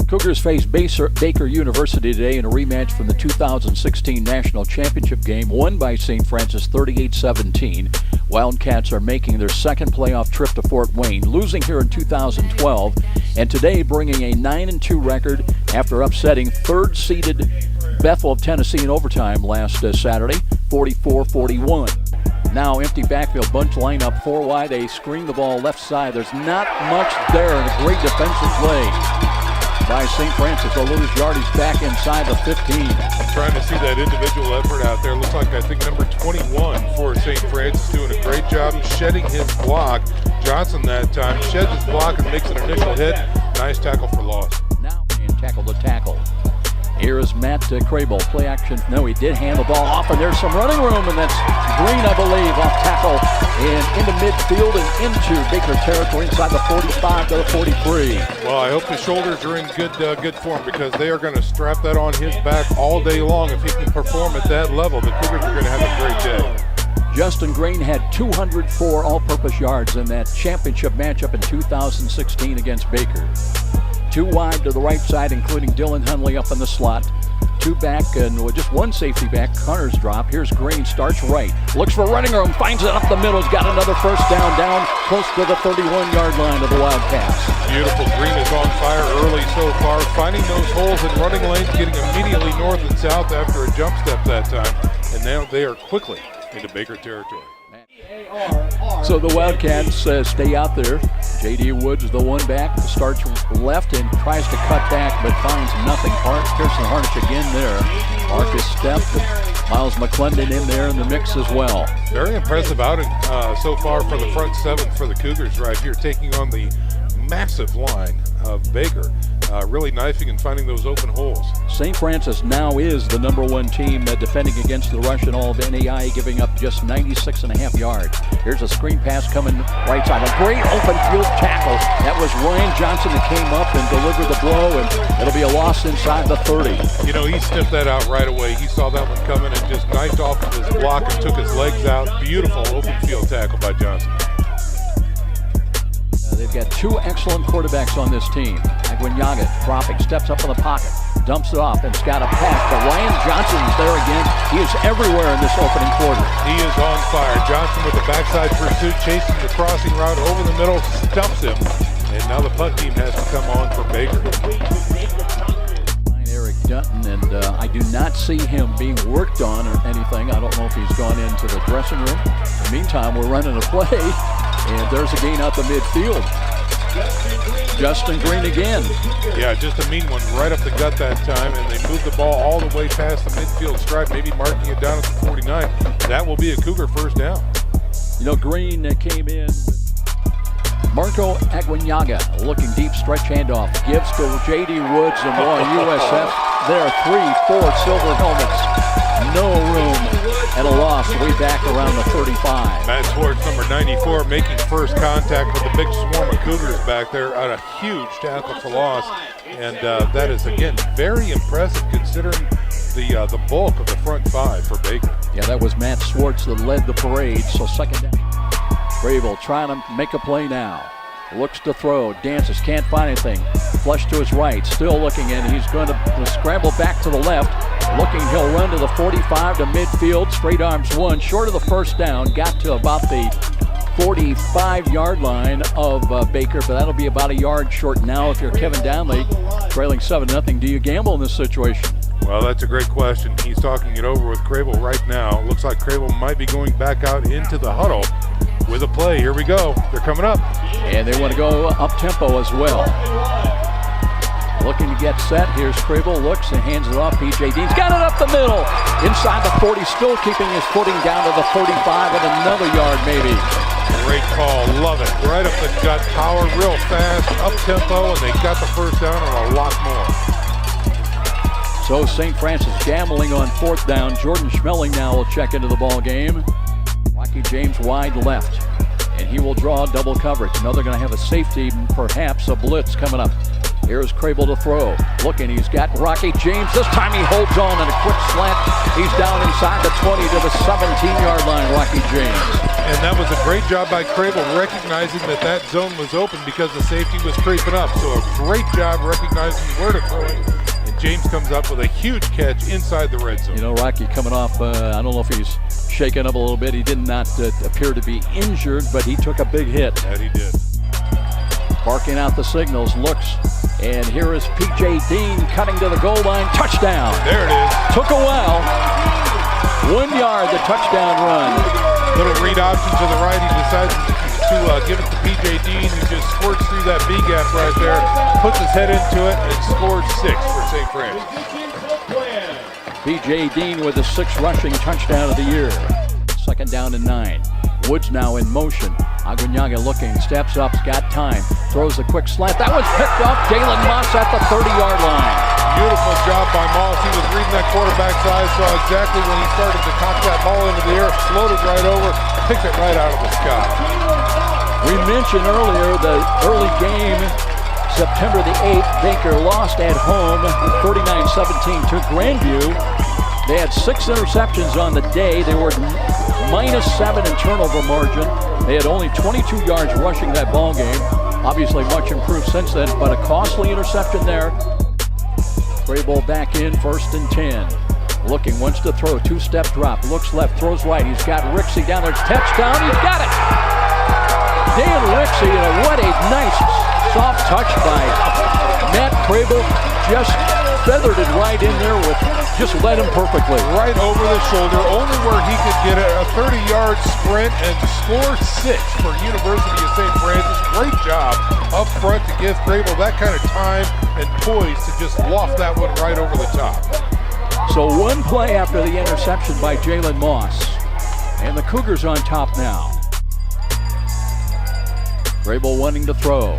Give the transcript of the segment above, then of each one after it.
Cougars face Baker University today in a rematch from the 2016 National Championship game, won by St. Francis 38-17. Wildcats are making their second playoff trip to Fort Wayne, losing here in 2012, and today bringing a 9-2 record after upsetting third-seeded Bethel of Tennessee in overtime last Saturday, 44-41. Now empty backfield, bunch lineup, four wide. They screen the ball left side. There's not much there, and a great defensive play by St. Francis. They'll lose yardage back inside the 15. I'm trying to see that individual effort out there. Looks like, I think, number 21 for St. Francis doing a great job shedding his block. Johnson that time sheds his block and makes an initial hit. Nice tackle for loss. Now, and tackle the tackle. Here is Matt Crable. Play action. No, he did hand the ball off, and there's some running room, and that's Green, I believe, off tackle and into midfield and into Baker territory inside the 45 to the 43. Well, I hope the shoulders are in good form, because they are going to strap that on his back all day long. If he can perform at that level, the Cougars are going to have a great day. Justin Green had 204 all-purpose yards in that championship matchup in 2016 against Baker. Two wide to the right side, including Dylan Hunley up in the slot. Two back and with just one safety back. Hunter's drop. Here's Green, starts right. Looks for running room, finds it up the middle. He's got another first down close to the 31-yard line of the Wildcats. Beautiful. Green is on fire early so far, finding those holes in running lanes, getting immediately north and south after a jump step that time. And now they are quickly into Baker territory. So the Wildcats stay out there. J.D. Woods, the one back, starts left and tries to cut back, but finds nothing. Pearson Harnish again there. Marcus Stepp, Miles McClendon in there in the mix as well. Very impressive outing so far for the front seven for the Cougars right here, taking on the massive line of Baker. Really knifing and finding those open holes. St. Francis now is the #1 team defending against the rush in all of NAIA, giving up just 96.5 yards. Here's a screen pass coming right side. A great open field tackle. That was Ryan Johnson that came up and delivered the blow, and it'll be a loss inside the 30. You know, he sniffed that out right away. He saw that one coming and just knifed off of his block and took his legs out. Beautiful open field tackle by Johnson. They've got two excellent quarterbacks on this team. Aguinaldo dropping, steps up in the pocket, dumps it off, and it's got a pass. But Ryan Johnson's there again. He is everywhere in this opening quarter. He is on fire. Johnson with the backside pursuit, chasing the crossing route over the middle, stumps him. And now the punt team has to come on for Baker. Eric Dutton, and I do not see him being worked on or anything. I don't know if he's gone into the dressing room. In the meantime, we're running a play. And there's a gain out the midfield. Justin Green again. Yeah, just a mean one right up the gut that time, and they moved the ball all the way past the midfield stripe, maybe marking it down at the 49. That will be a Cougar first down. You know, Green came in with Marco Aguinaldo looking deep, stretch handoff. Gives to J.D. Woods and USF. There are 3-4 silver helmets. No room and a loss way back around the 35. Matt Schwartz, number 94, making first contact with the big swarm of Cougars back there on a huge tackle for loss. And that is, again, very impressive considering the bulk of the front five for Baker. Yeah, that was Matt Schwartz that led the parade. So second down. Grable trying to make a play now. Looks to throw, dances, can't find anything. Flush to his right, still looking, and he's going to scramble back to the left. Looking, he'll run to the 45 to midfield. Straight arms one, short of the first down. Got to about the 45-yard line of Baker, but that'll be about a yard short now if you're Kevin Downley, trailing 7-0. Do you gamble in this situation? Well, that's a great question. He's talking it over with Crable right now. Looks like Crable might be going back out into the huddle with a play. Here we go. They're coming up. And they want to go up-tempo as well. Looking to get set. Here's Crable, looks and hands it off. P.J. Dean's got it up the middle. Inside the 40, still keeping his footing down to the 35 and another yard maybe. Great call. Love it. Right up the gut. Power real fast. Up-tempo, and they got the first down and a lot more. So St. Francis gambling on fourth down. Jordan Schmeling now will check into the ball game. Rocky James wide left, and he will draw double coverage. Now they're going to have a safety, perhaps a blitz coming up. Here's Crable to throw. Looking, he's got Rocky James. This time he holds on and a quick slant. He's down inside the 20 to the 17-yard line, Rocky James. And that was a great job by Crable recognizing that zone was open because the safety was creeping up. So a great job recognizing where to throw it. And James comes up with a huge catch inside the red zone. You know, Rocky coming off, I don't know if he's shaken up a little bit. He did not appear to be injured, but he took a big hit. That he did. Barking out the signals, looks, and here is P.J. Dean cutting to the goal line. Touchdown. There it is. Took a while. 1 yard, the touchdown run. Little read option to the right. He decides to give it to P.J. Dean, who just squirts through that B gap right there, puts his head into it, and scored 6 for St. Francis. P.J. Dean with his 6th rushing touchdown of the year. 2nd down and 9. Woods now in motion. Aguinaga looking, steps up, got time, throws a quick slant. That was picked up. Jalen Moss at the 30-yard line. Beautiful job by Moss. He was reading that quarterback's eyes, saw exactly when he started to cock that ball into the air, floated right over, picked it right out of the sky. We mentioned earlier the early game, September the 8th, Baker lost at home, 39-17 to Grandview. They had 6 interceptions on the day. They were -7 in turnover margin. They had only 22 yards rushing that ball game. Obviously much improved since then, but a costly interception there. Crable back in, 1st and 10. Looking, wants to throw, 2-step drop, looks left, throws right. He's got Rixey down there, touchdown, he's got it! Dan Rixey, what a nice soft touch by Matt Crable. Just feathered it right in there with, just led him perfectly. Right over the shoulder, only where he could get a 30-yard sprint and score 6 for University of St. Francis. Great job up front to give Crable that kind of time and poise to just loft that one right over the top. So 1 play after the interception by Jalen Moss. And the Cougars on top now. Crable wanting to throw.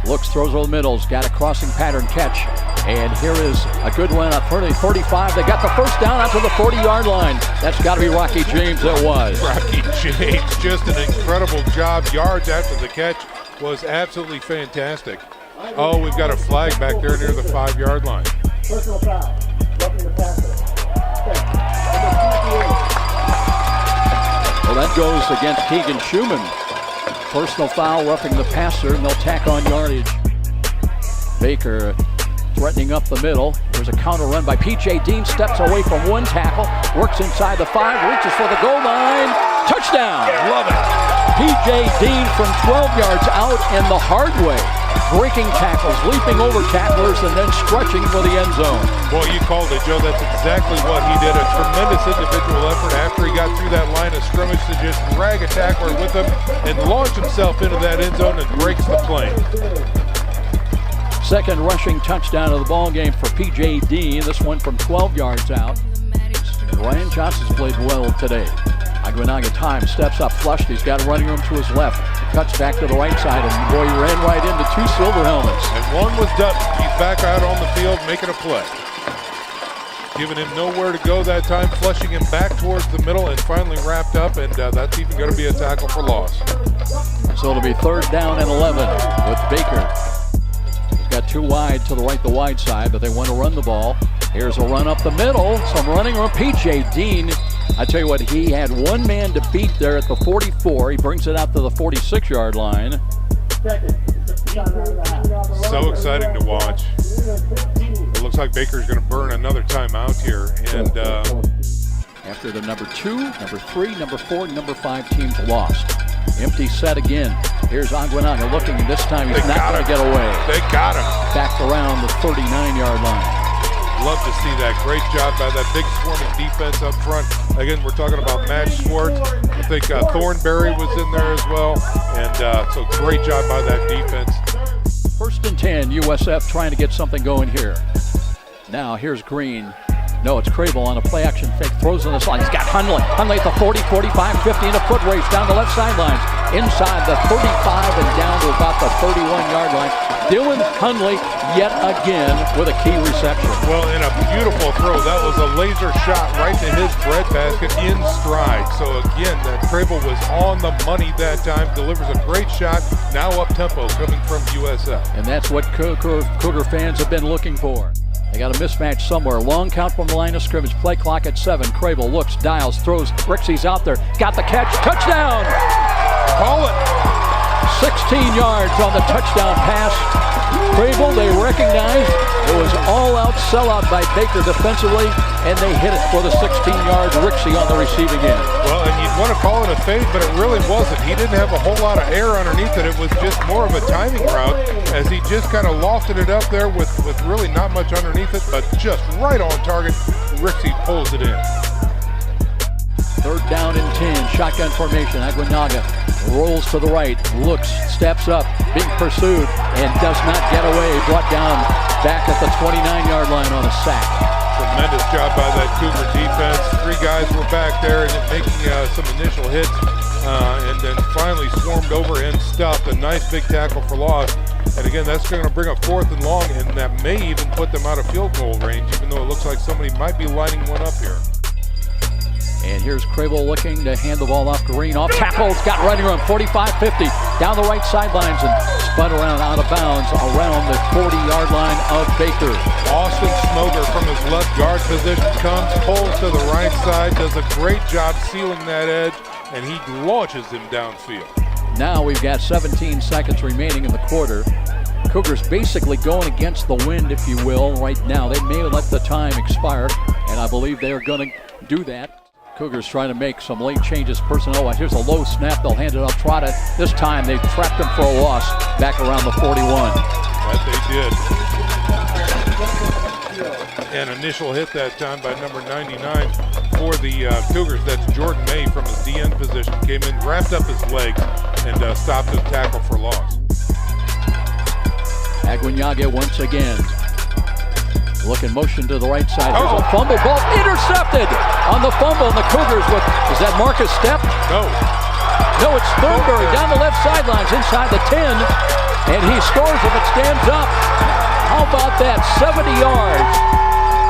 Looks, throws over the middles, got a crossing pattern catch. And here is a good run at 30-35. They got the 1st down out to the 40-yard line. That's got to be Rocky James. It was. Rocky James, just an incredible job. Yards after the catch was absolutely fantastic. Oh, we've got a flag back there near the 5-yard line. Personal foul. Roughing the passer. Well, that goes against Keegan Schumann. Personal foul, roughing the passer, and they'll tack on yardage. Baker threatening up the middle. There's a counter run by P.J. Dean, steps away from 1 tackle, works inside the 5, reaches for the goal line. Touchdown! Love it. P.J. Dean from 12 yards out in the hard way. Breaking tackles, leaping over tacklers, and then stretching for the end zone. Boy, you called it, Joe. That's exactly what he did. A tremendous individual effort after he got through that line of scrimmage to just drag a tackler with him and launch himself into that end zone and breaks the plane. 2nd rushing touchdown of the ball game for P.J. Dean. This one from 12 yards out. Ryan Johnson's played well today. Aguinaga time, steps up, flushed. He's got a running room to his left. Cuts back to the right side, and boy, he ran right into 2 silver helmets. And one was Dutton. He's back out on the field making a play. Giving him nowhere to go that time, flushing him back towards the middle, and finally wrapped up, and that's even going to be a tackle for loss. So it'll be 3rd down and 11 with Baker. He's got 2 wide to the right, the wide side, but they want to run the ball. Here's a run up the middle, some running on P.J. Dean. I tell you what, he had 1 man to beat there at the 44. He brings it out to the 46-yard line. So exciting to watch. It looks like Baker's going to burn another timeout here. And after the number 2, number 3, number 4, and number 5 teams lost. Empty set again. Here's Aguinaga looking, and this time he's not going to get away. They got him. Back around the 39-yard line. Love to see that. Great job by that big swarming defense up front. Again, we're talking about Matt Schwartz. I think Thornbury was in there as well. And so great job by that defense. 1st and 10, USF trying to get something going here. Now here's Green. No, it's Crable on a play-action fake. Throws on the side. He's got Hundley. Hundley at the 40, 45, 50 in a foot race down the left sidelines. Inside the 35 and down to about the 31-yard line. Dylan Hundley yet again with a key reception. Well, in a beautiful throw. That was a laser shot right to his breadbasket in stride. So again, that Crable was on the money that time. Delivers a great shot. Now up-tempo coming from USF. And that's what Cougar fans have been looking for. They got a mismatch somewhere. Long count from the line of scrimmage. Play clock at 7. Crable looks, dials, throws. Rixey's out there. Got the catch. Touchdown! Call it. 16 yards on the touchdown pass. Crable, they recognized it was all-out sellout by Baker defensively, and they hit it for the 16-yard. Rixey on the receiving end. Well, and you'd want to call it a fade, but it really wasn't. He didn't have a whole lot of air underneath it. It was just more of a timing route as he just kind of lofted it up there with really not much underneath it, but just right on target. Rixey pulls it in. 3rd down and 10, shotgun formation. Aguinaga rolls to the right, looks, steps up, being pursued, and does not get away. Brought down back at the 29-yard line on a sack. Tremendous job by that Cougar defense. 3 guys were back there and making some initial hits, and then finally swarmed over and stuffed. A nice big tackle for loss. And again, that's going to bring a 4th and long, and that may even put them out of field goal range, even though it looks like somebody might be lining one up here. And here's Crable looking to hand the ball off Green. Off tackle, it's got running room, 45-50. Down the right sidelines and spun around out of bounds around the 40-yard line of Baker. Austin Smoger from his left guard position comes, pulls to the right side, does a great job sealing that edge, and he launches him downfield. Now we've got 17 seconds remaining in the quarter. Cougars basically going against the wind, if you will, right now. They may let the time expire, and I believe they are going to do that. Cougars trying to make some late changes personnel. Here's a low snap. They'll hand it off Trotta. This time they trapped him for a loss back around the 41. That they did. An initial hit that time by number 99 for the Cougars. That's Jordan May from his DN position. Came in, wrapped up his legs, and stopped the tackle for loss. Aguinaga once again. Looking motion to the right side. Here's a fumble ball intercepted on the fumble. And the Cougars with, is that Marcus Stepp? No, it's Thornbury down the left sidelines inside the 10. And he scores if it stands up. How about that? 70 yards.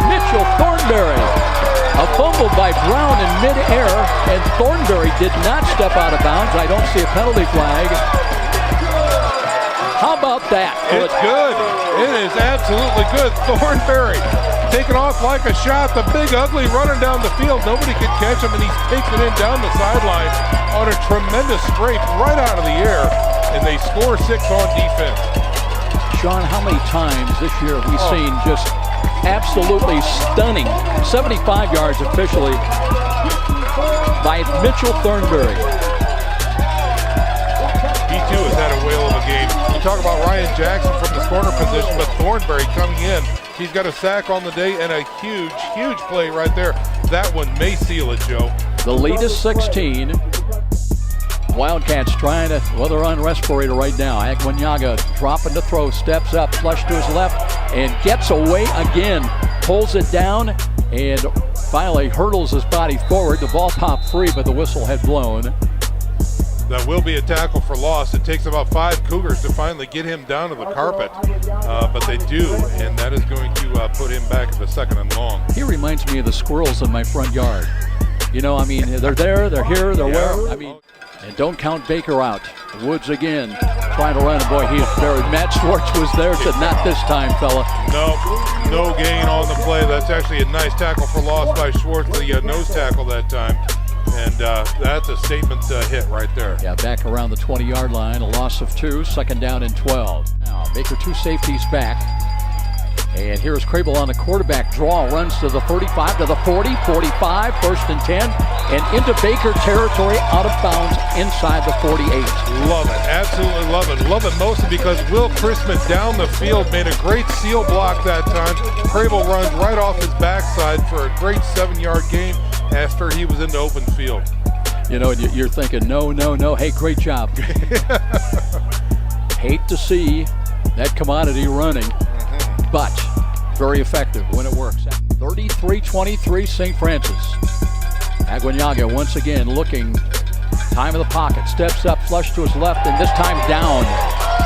Mitchell Thornbury. A fumble by Brown in midair. And Thornbury did not step out of bounds. I don't see a penalty flag. How about that? It's good. It is absolutely good. Thornbury taking off like a shot. The big ugly running down the field. Nobody could catch him, and he's taking it down the sideline on a tremendous scrape right out of the air, and they score 6 on defense. Sean, how many times this year have we seen just absolutely stunning 75 yards officially by Mitchell Thornbury? He too has had a whale of a game. We talk about Ryan Jackson from the corner position, but Thornbury coming in. He's got a sack on the day and a huge, huge play right there. That one may seal it, Joe. The lead is 16. Wildcats trying to, well, they're on respirator right now. Aguinaga dropping to throw, steps up, flush to his left, and gets away again. Pulls it down and finally hurdles his body forward. The ball popped free, but the whistle had blown. That will be a tackle for loss. It takes about 5 Cougars to finally get him down to the carpet, but they do, and that is going to put him back at the 2nd and long. He reminds me of the squirrels in my front yard. You know, I mean, they're there, they're here, they're where. I mean, and don't count Baker out. Woods again, trying to run. Boy, he is buried. Matt Schwartz was there, said not this time, fella. No gain on the play. That's actually a nice tackle for loss by Schwartz, the nose tackle that time. And that's a statement hit right there. Yeah, back around the 20-yard line, a loss of 2, 2nd down and 12. Now, Baker 2 safeties back. And here's Crable on the quarterback draw, runs to the 35, to the 40, 45, 1st and 10, and into Baker territory, out of bounds inside the 48. Love it, absolutely love it. Love it mostly because Will Christman down the field made a great seal block that time. Crable runs right off his backside for a great 7-yard gain after he was in the open field. You know, you're thinking, no, hey, great job. Hate to see that commodity running, but very effective when it works. 33-23 St. Francis. Aguinaga once again looking, time of the pocket, steps up, flush to his left, and this time down.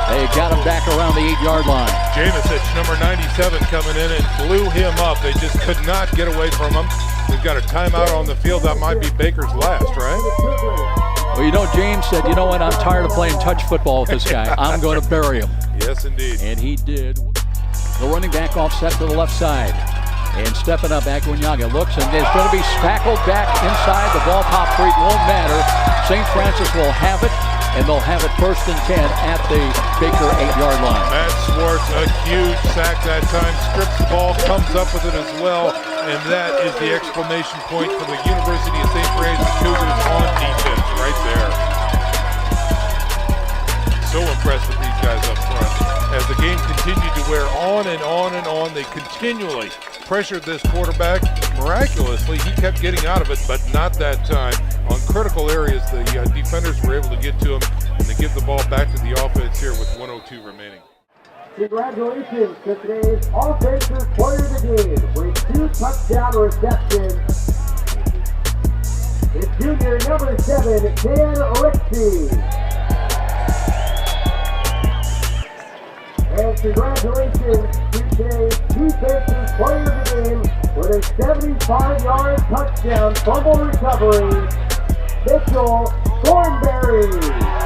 They got him back around the 8-yard line. Jamesich, number 97, coming in and blew him up. They just could not get away from him. We've got a timeout on the field. That might be Baker's last, right? Well, you know, James said, you know what, I'm tired of playing touch football with this guy. I'm going to bury him. Yes, indeed. And he did. The running back offset to the left side. And stepping up, Aguinaga looks, and it's going to be tackled back inside. The ball pop free, won't matter. St. Francis will have it, and they'll have it 1st and 10 at the Baker 8-yard line. Matt Swartz, a huge sack that time, strips the ball, comes up with it as well, and that is the exclamation point for the University of St. Francis Cougars on defense right there. So impressed with these guys up front. As the game continued to wear on and on and on, they continually pressured this quarterback. Miraculously, he kept getting out of it, but not that time. On critical areas, the defenders were able to get to him, and they give the ball back to the offense here with 1:02 remaining. Congratulations to today's offensive player of the game with 2 touchdown receptions. It's junior number 7, Dan Rixey. And congratulations to today's defensive player of the game with a 75-yard touchdown fumble recovery, Mitchell Thornbury.